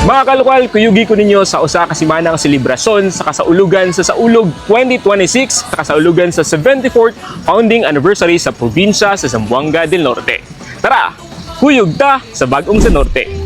Mga kalokal, kuyugi ko ninyo sa usa ka simanang selebrasyon sa kasaulugan sa Saulog 2026 sa kasaulugan sa 74th founding anniversary sa probinsya sa Zamboanga del Norte. Tara, kuyog ta sa Bagong sa Norte.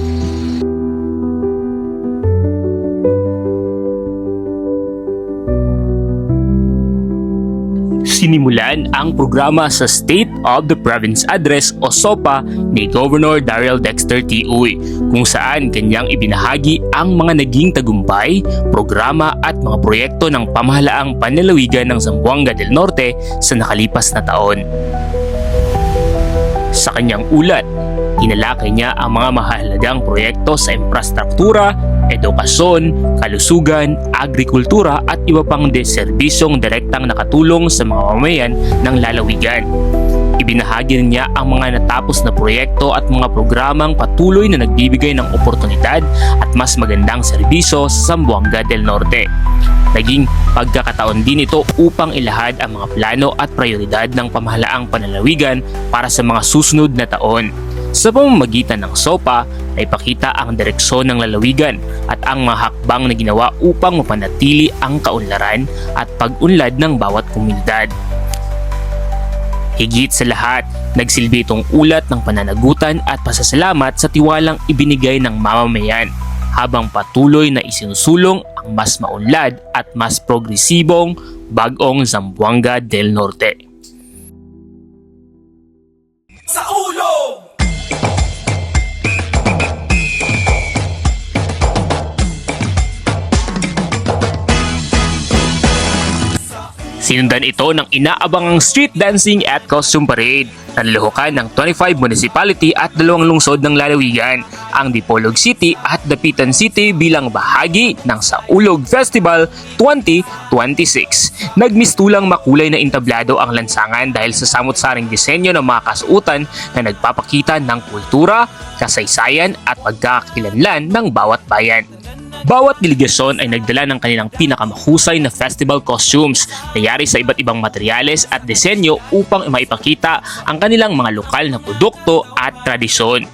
Sinimulan ang programa sa State of the Province Address o SOPA ni Governor Daryl Dexter T. Uy, kung saan kanyang ibinahagi ang mga naging tagumpay, programa at mga proyekto ng pamahalaang panlalawigan ng Zamboanga del Norte sa nakalipas na taon. Sa kanyang ulat, tinalakay niya ang mga mahalagang proyekto sa infrastruktura, edukasyon, kalusugan, agrikultura at iba pang serbisyong direktang nakatulong sa mga mamamayan ng lalawigan. Ibinahagi niya ang mga natapos na proyekto at mga programang patuloy na nagbibigay ng oportunidad at mas magandang serbisyo sa Zamboanga del Norte. Naging pagkakataon din ito upang ilahad ang mga plano at prioridad ng pamahalaang panlalawigan para sa mga susunod na taon. Sa pamamagitan ng SOPA ay ipakita ang direksyon ng lalawigan at ang mga hakbang na ginawa upang mapanatili ang kaunlaran at pag-unlad ng bawat komunidad. Higit sa lahat, nagsilbi itong ulat ng pananagutan at pasasalamat sa tiwalang ibinigay ng mamamayan habang patuloy na isinusulong ang mas maunlad at mas progresibong Bagong Zamboanga del Norte. Sa ulo! Sinundan ito ng inaabangang street dancing at costume parade na niluhukan ng 25 municipality at 2 lungsod ng lalawigan, ang Dipolog City at Dapitan City bilang bahagi ng Saulog Festival 2026. Nagmistulang makulay na entablado ang lansangan dahil sa samot-saring disenyo ng mga kasuotan na nagpapakita ng kultura, kasaysayan at pagkakakilanlan ng bawat bayan. Bawat delegasyon ay nagdala ng kanilang pinakamahusay na festival costumes na yari sa iba't ibang materyales at disenyo upang maipakita ang kanilang mga lokal na produkto at tradisyon.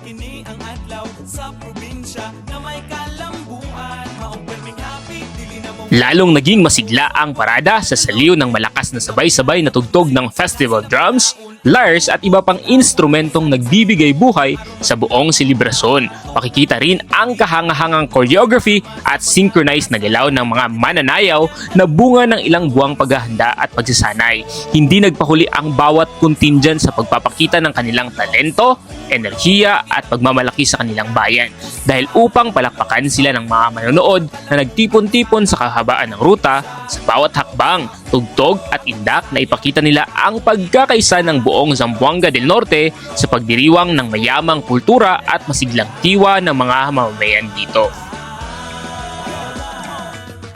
Lalong naging masigla ang parada sa saliw ng malakas na sabay-sabay na tugtog ng festival drums, lyres at iba pang instrumentong nagbibigay buhay sa buong selebrasyon. Makikita rin ang kahangahangang choreography at synchronized na galaw ng mga mananayaw na bunga ng ilang buwang paghahanda at pagsasanay. Hindi nagpahuli ang bawat contingent sa pagpapakita ng kanilang talento, enerhiya at pagmamalaki sa kanilang bayan dahil upang palakpakan sila ng mga manonood na nagtipon-tipon sa kahabaan ng ruta sa bawat hakbang, tugtog at indak na ipakita nila ang pagkakaisa ng buong Zamboanga del Norte sa pagdiriwang ng mayamang kultura at masiglang tiwa ng mga mamamayan dito.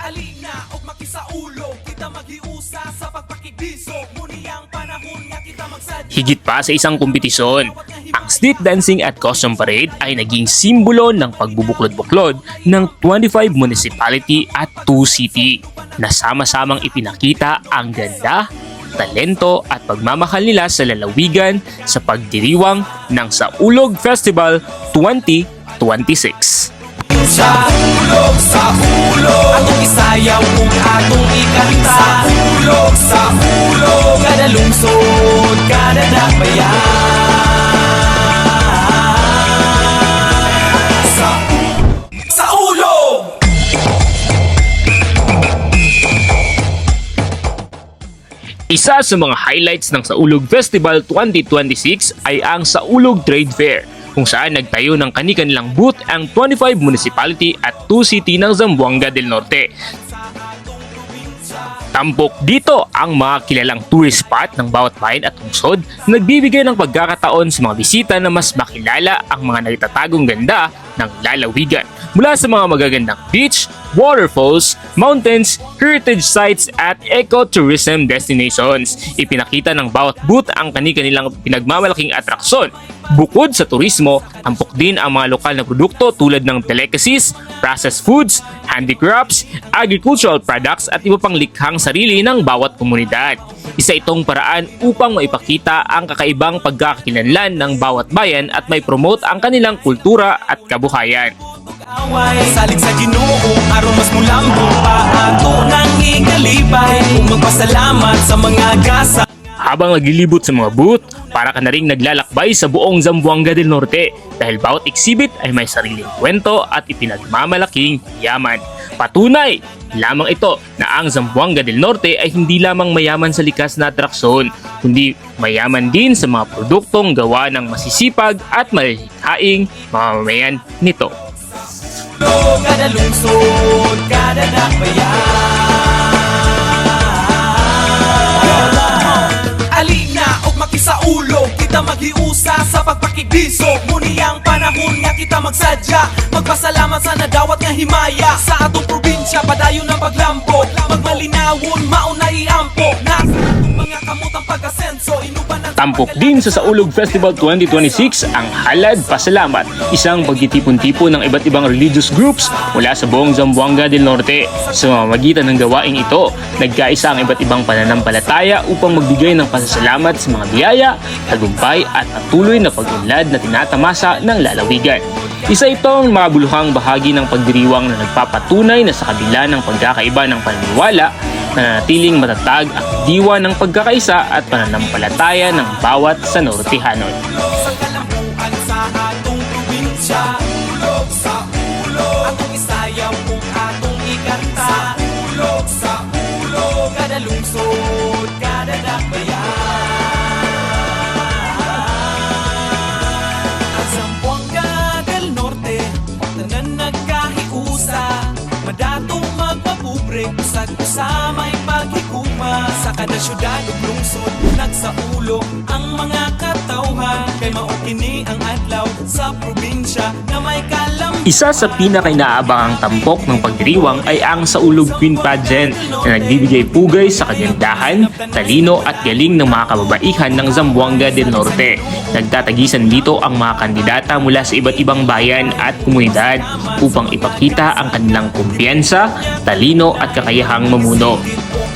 Alina og makisaulo, kita maghiusa sa pagpakibiso, muni ang panahon nga kita magsadyo. Higit pa sa isang kompetisyon, ang street dancing at costume parade ay naging simbolo ng pagbubuklod-buklod ng 25 municipality at 2 city na sama-samang ipinakita ang ganda, talento at pagmamahal nila sa lalawigan sa pagdiriwang ng Saulog Festival 2026. Sa ulog, atong isayaw kung atong ikanta. Sa ulog, kada lungsod, kada dakbayan. Sa ulog! Isa sa mga highlights ng Saulog Festival 2026 ay ang Saulog Trade Fair, kung saan nagtayo ng kani-kanilang booth ang 25 municipality at 2 city ng Zamboanga del Norte. Tampok dito ang mga kilalang tourist spot ng bawat bayan at lungsod na nagbibigay ng pagkakataon sa mga bisita na mas makilala ang mga nagtatagong ganda ng lalawigan. Mula sa mga magagandang beach, waterfalls, mountains, heritage sites at ecotourism destinations. Ipinakita ng bawat booth ang kani-kanilang pinagmamalaking atraksyon. Bukod sa turismo, tampok din ang mga lokal na produkto tulad ng delicacies, processed foods, handicrafts, agricultural products at iba pang likhang sarili ng bawat komunidad. Isa itong paraan upang maipakita ang kakaibang pagkakakilanlan ng bawat bayan at may promote ang kanilang kultura at kabuhayan. away. Salig sa Ginoo, aron mas mulambo pa ato nang ikalipay. Kung magpasalamat sa mga gasa. Habang naglilibot sa mga booth, para ka na ring naglalakbay sa buong Zamboanga del Norte dahil bawat exhibit ay may sariling kwento at ipinagmamalaking yaman. Patunay lamang ito na ang Zamboanga del Norte ay hindi lamang mayaman sa likas na atraksyon, kundi mayaman din sa mga produktong gawa ng masisipag at malilihaing mamamayan nito. Kada lungsod, kada dakbayan. Alina og makisaulo, kita maghiusa sa pagpakigbiso. Muni ang panahon nga kita magsadya, magpasalamat sa nadawat nga himaya. Sa atong probinsya, padayon ang paglambo, magmalinawon, mauna iampo. Nasa atong mga kamutang pag-asenso, inuban ang Tampok din sa Saulog Festival 2026 ang Halad Pasalamat, isang pagtitipon-tipon ng iba't ibang religious groups mula sa buong Zamboanga del Norte. Sa mamamagitan ng gawaing ito, nagkaisa ang iba't ibang pananampalataya upang magbigay ng pasasalamat sa mga biyaya, tagumpay at patuloy na pag-unlad na tinatamasa ng lalawigan. Isa itong makabuluhang bahagi ng pagdiriwang na nagpapatunay na sa kabila ng pagkakaiba ng paniniwala, nananatiling matatag ang diwa ng pagkakaisa at pananampalataya ng bawat Sanortehanon. sa kalambuan sa atong probinsya. Ulog sa ulo, atong isayaw kung atong ikanta. Sa ulog sa ulo, kada lungsod, kada dakbayan. Ang Zamboanga del Norte, tanan nagkahiusa. Madatong magpapubre, usag-usa may paghikuma. Sa kada syudad ug lungsod, nagsaulo ang mga katawhan. Kay mao kini ang adlaw sa probinsya na may kalam. Isa sa pinakainaabangang tampok ng pagdiriwang ay ang Saulog Queen Pageant na nagbibigay pugay sa kagandahan, talino at galing ng mga kababaihan ng Zamboanga del Norte. Nagtatagisan dito ang mga kandidata mula sa iba't ibang bayan at komunidad upang ipakita ang kanilang kumpiyansa, talino at kakayahang mamuno.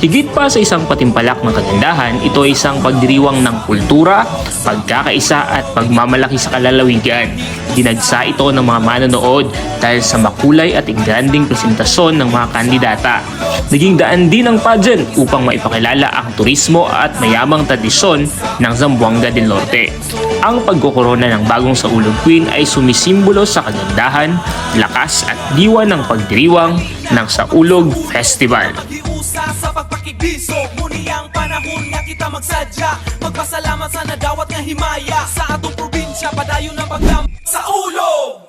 Higit pa sa isang patimpalak ng kagandahan, ito ay isang pagdiriwang ng kultura, pagkakaisa at pagmamalaki sa kalalawigan. Dinagsa ito ng mga manonood dahil sa makulay at ingranding presentasyon ng mga kandidata. Naging daan din ang pageant upang maipakilala ang turismo at mayamang tradisyon ng Zamboanga del Norte. Ang pagkokorona ng bagong Saulog Queen ay sumisimbolo sa kagandahan, lakas at diwa ng pagdiriwang ng Saulog Festival. Maghiusa sa pagpakigbiso, muni ang panahon nga kita magsadya, magpasalamat sa nadawat nga himaya. Sa atong probinsya, padayon ang paglam sa ulo.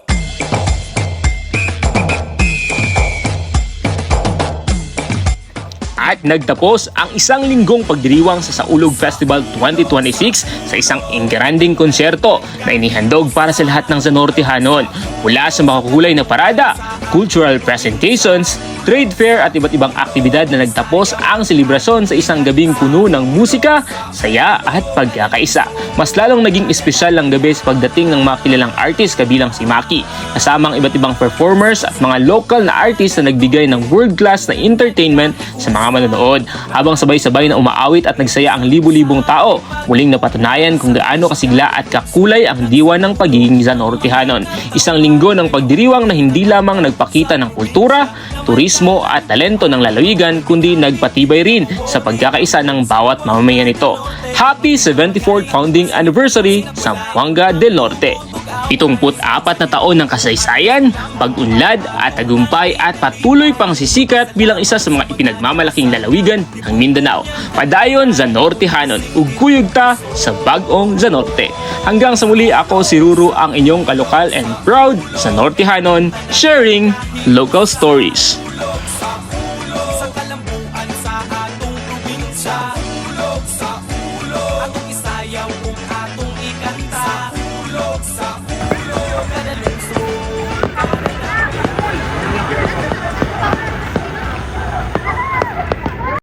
At nagtapos ang isang linggong pagdiriwang sa Saulog Festival 2026 sa isang engranding konsyerto na inihandog para sa lahat ng Zanortehanon. Mula sa makakulay na parada, cultural presentations, trade fair at iba't ibang aktibidad na nagtapos ang selebrasyon sa isang gabing puno ng musika, saya at pagkakaisa. Mas lalong naging espesyal ang gabi sa pagdating ng mga kilalang artist kabilang si Maki, kasamang iba't ibang performers at mga local na artist na nagbigay ng world-class na entertainment sa mga manonood. Habang sabay-sabay na umaawit at nagsaya ang libu-libong tao, muling napatunayan kung gaano kasigla at kakulay ang diwa ng pagiging Zanortehanon. Isang linggo ng pagdiriwang na hindi lamang nagpakita ng kultura, turismo at talento ng lalawigan kundi nagpatibay rin sa pagkakaisa ng bawat mamamayan nito. Happy 74th Founding Anniversary, Zamboanga del Norte! 74 na taon ng kasaysayan, pag-unlad at tagumpay at patuloy pang sisikat bilang isa sa mga ipinagmamalaking lalawigan ng Mindanao. Padayon Zanortehanon, ug kuyog ta sa bagong Zanorte. Hanggang sa muli, ako si Ruru, ang inyong kalokal and proud Zanortehanon, sharing local stories.